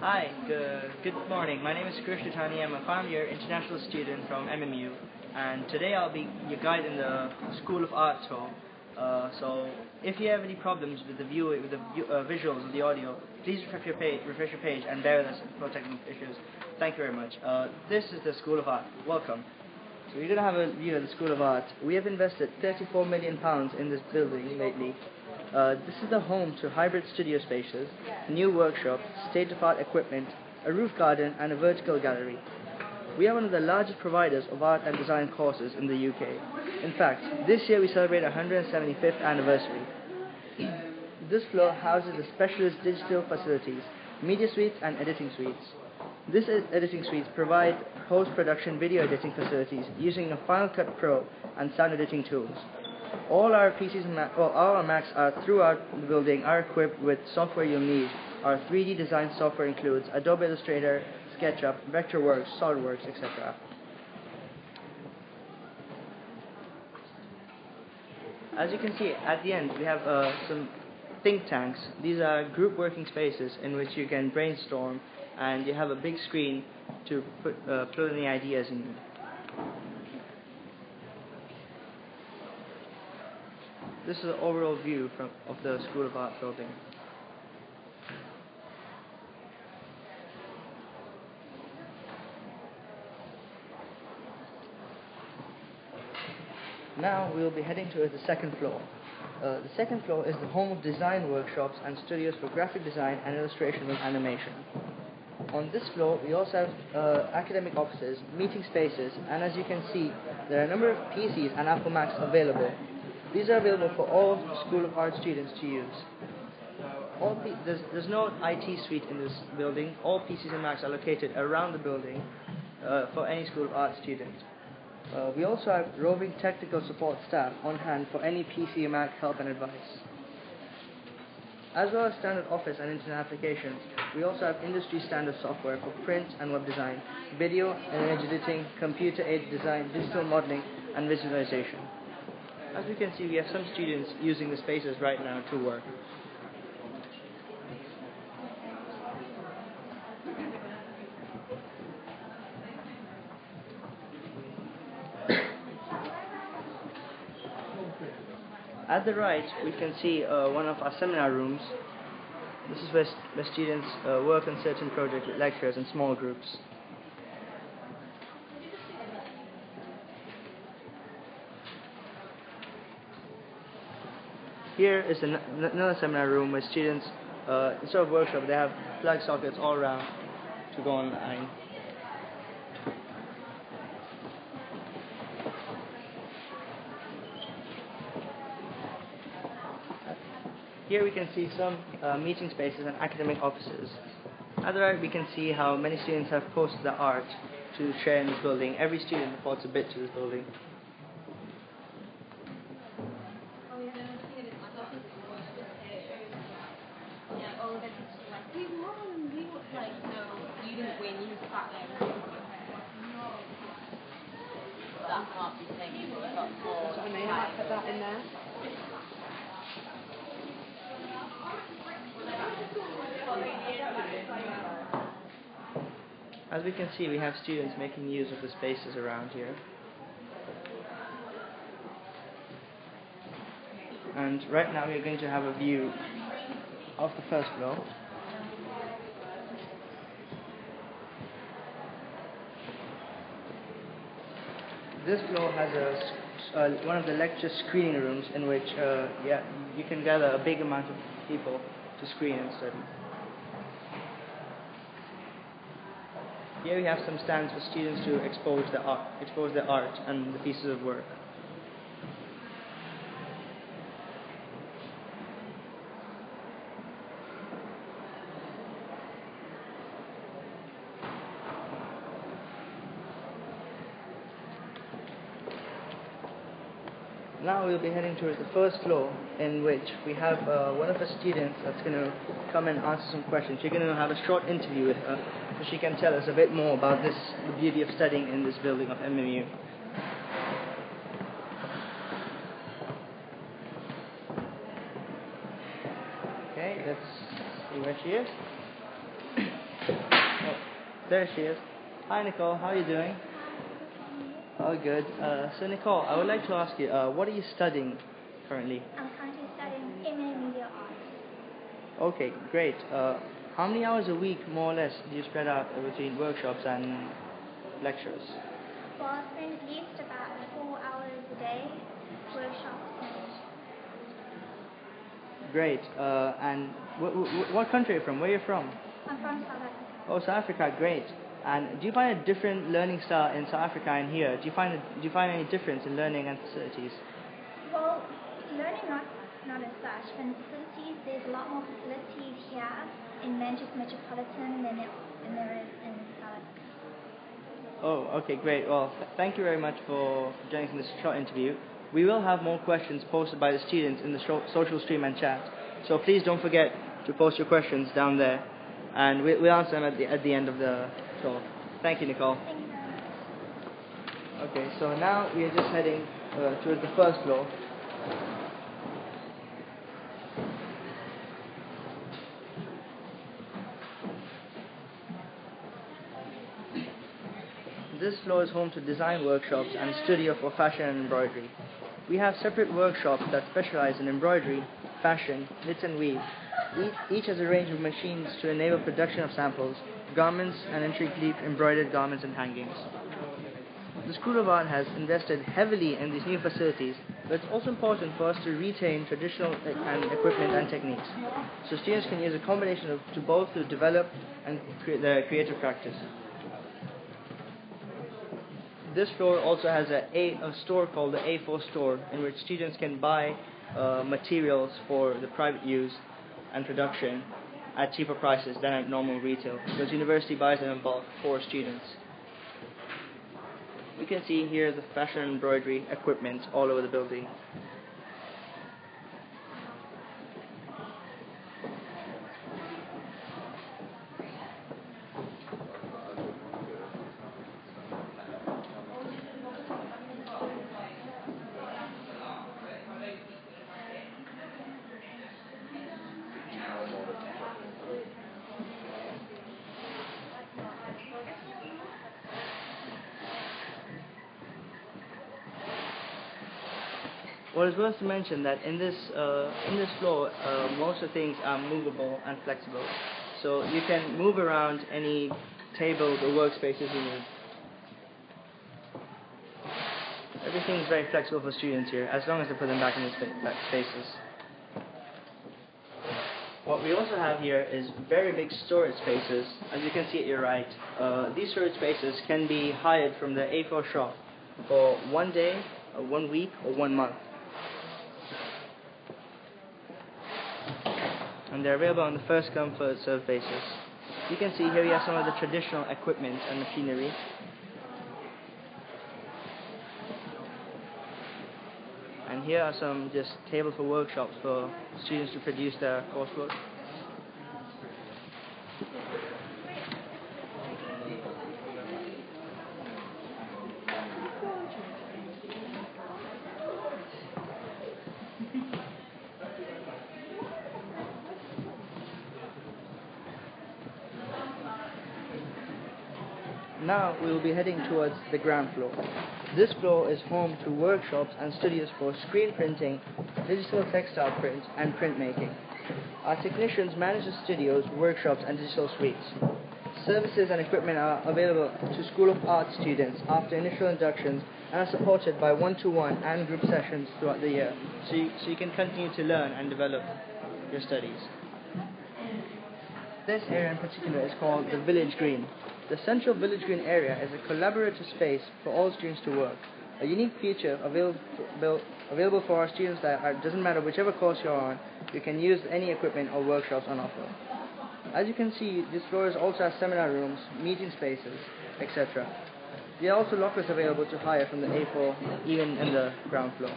Hi, good morning. My name is Krish Tani. I'm a final year international student from MMU, and today I'll be your guide in the School of Art tour. So, if you have any problems with the visuals of the audio, please refresh your page, and bear with us for technical issues. Thank you very much. This is the School of Art. Welcome. So we're going to have a view of the School of Art. We have invested £34 million in this building lately. This is the home to hybrid studio spaces, new workshops, state-of-art equipment, a roof garden and a vertical gallery. We are one of the largest providers of art and design courses in the UK. In fact, this year we celebrate our 175th anniversary. This floor houses the specialist digital facilities, media suites and editing suites. These editing suites provide post-production video editing facilities using a Final Cut Pro and sound editing tools. All our PCs and all our Macs are throughout the building are equipped with software you'll need. Our 3D design software includes Adobe Illustrator, SketchUp, Vectorworks, SolidWorks, etc. As you can see, at the end we have some think tanks. These are group working spaces in which you can brainstorm, and you have a big screen to put any ideas in. This is an overall view of the School of Art building. Now we will be heading to the second floor. The second floor is the home of design workshops and studios for graphic design and illustration with animation. On this floor we also have academic offices, meeting spaces, and as you can see there are a number of PCs and Apple Macs available. These are available for all School of Art students to use. There's no IT suite in this building. All PCs and Macs are located around the building for any School of Art student. We also have roving technical support staff on hand for any PC and Mac help and advice. As well as standard Office and Internet applications, we also have industry standard software for print and web design, video and image editing, computer-aided design, digital modeling, and visualization. As we can see, we have some students using the spaces right now to work. At the right, we can see one of our seminar rooms. This is where students work on certain projects with lecturers in small groups. Here is another seminar room where students, instead of workshop, they have plug sockets all around to go online. Here we can see some meeting spaces and academic offices. At the right we can see how many students have posted their art to share in this building. Every student reports a bit to this building. Put that in there. As we can see, we have students making use of the spaces around here. And right now we're going to have a view of the first floor. This floor has one of the lecture screening rooms in which you can gather a big amount of people to screen and study. Here we have some stands for students to expose their art and the pieces of work. Now we'll be heading towards the first floor, in which we have one of the students that's going to come and answer some questions. You're going to have a short interview with her, so she can tell us a bit more about the beauty of studying in this building of MMU. Okay, let's see where she is. There she is. Hi Nicole, how are you doing? Oh, good. So Nicole, I would like to ask you, what are you studying currently? I'm currently studying MMU arts. Okay, great. How many hours a week, more or less, do you spread out between workshops and lectures? Well, I spend at least about 4 hours a day workshops and Great. And what country are you from? Where are you from? I'm from South Africa. Oh, South Africa, great. And do you find a different learning style in South Africa and here? Do you find any difference in learning and facilities? Well, learning not as such, but in facilities, there's a lot more facilities here in Manchester Metropolitan than there is in South Africa. Oh, okay, great. Well, thank you very much for joining us in this short interview. We will have more questions posted by the students in the social stream and chat. So please don't forget to post your questions down there, and we'll answer them at the end of the talk. Thank you, Nicole. Thank you very much. Okay, so now we are just heading towards the first floor. This floor is home to design workshops and studio for fashion and embroidery. We have separate workshops that specialize in embroidery, fashion, knit and weave. Each has a range of machines to enable production of samples, garments and intricately embroidered garments and hangings. The School of Art has invested heavily in these new facilities, but it's also important for us to retain traditional equipment and techniques, so students can use a combination of both to develop and their creative practice. This floor also has a store called the A4 store, in which students can buy materials for the private use and production at cheaper prices than at normal retail, because university buys them in bulk for students. You can see here the fashion and embroidery equipment all over the building. Well, it's worth to mention that in this floor, most of the things are movable and flexible, so you can move around any tables or workspaces you need. Everything is very flexible for students here, as long as they put them back in the spaces. What we also have here is very big storage spaces, as you can see at your right. These storage spaces can be hired from the A4 shop for 1 day, 1 week, or 1 month. And they're available on the first come, first served basis. You can see here we have some of the traditional equipment and machinery. And here are some just tables for workshops for students to produce their coursework. Now we will be heading towards the ground floor. This floor is home to workshops and studios for screen printing, digital textile print, and printmaking. Our technicians manage the studios, workshops, and digital suites. Services and equipment are available to School of Art students after initial inductions and are supported by one-to-one and group sessions throughout the year, so you can continue to learn and develop your studies. This area in particular is called the Village Green. The central Village Green area is a collaborative space for all students to work. A unique feature available for our students that doesn't matter whichever course you're on, you can use any equipment or workshops on offer. As you can see, this floor also has seminar rooms, meeting spaces, etc. There are also lockers available to hire from the A4, even in the ground floor.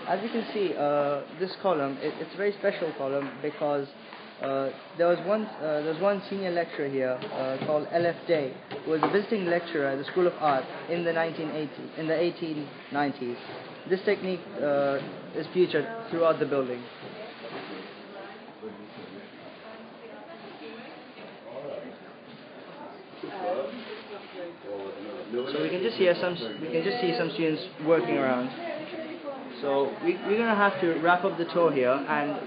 As you can see, this column, it's a very special column because There was one senior lecturer here called L.F. Day, who was a visiting lecturer at the School of Art in the 1890s. This technique is featured throughout the building. So we can just see some students working around. So we're going to have to wrap up the tour here, and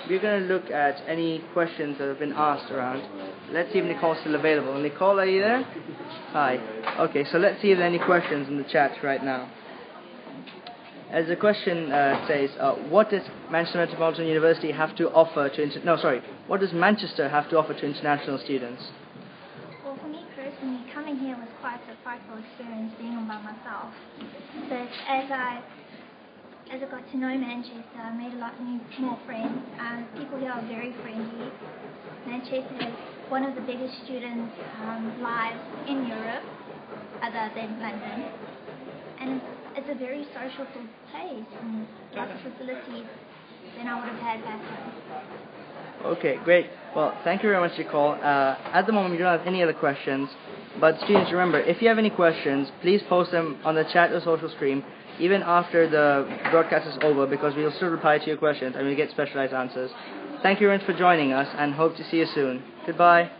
we're going to look at any questions that have been asked around. Let's see if Nicole's still available. Nicole, are you there? Hi. Okay, so let's see if there are any questions in the chat right now. As the question says, what does Manchester Metropolitan University have to offer to what does Manchester have to offer to international students? Well, for me personally, coming here was quite a frightful experience being all by myself. But as I got to know Manchester, I made a lot more friends. People here are very friendly. Manchester is one of the biggest student lives in Europe, other than London. And it's a very social place and lots of facilities than I would have had back home. Okay, great. Well, thank you very much, Nicole. At the moment, we don't have any other questions. But students, remember, if you have any questions, please post them on the chat or social stream, even after the broadcast is over, because we will still reply to your questions and we'll get specialized answers. Thank you very much for joining us, and hope to see you soon. Goodbye.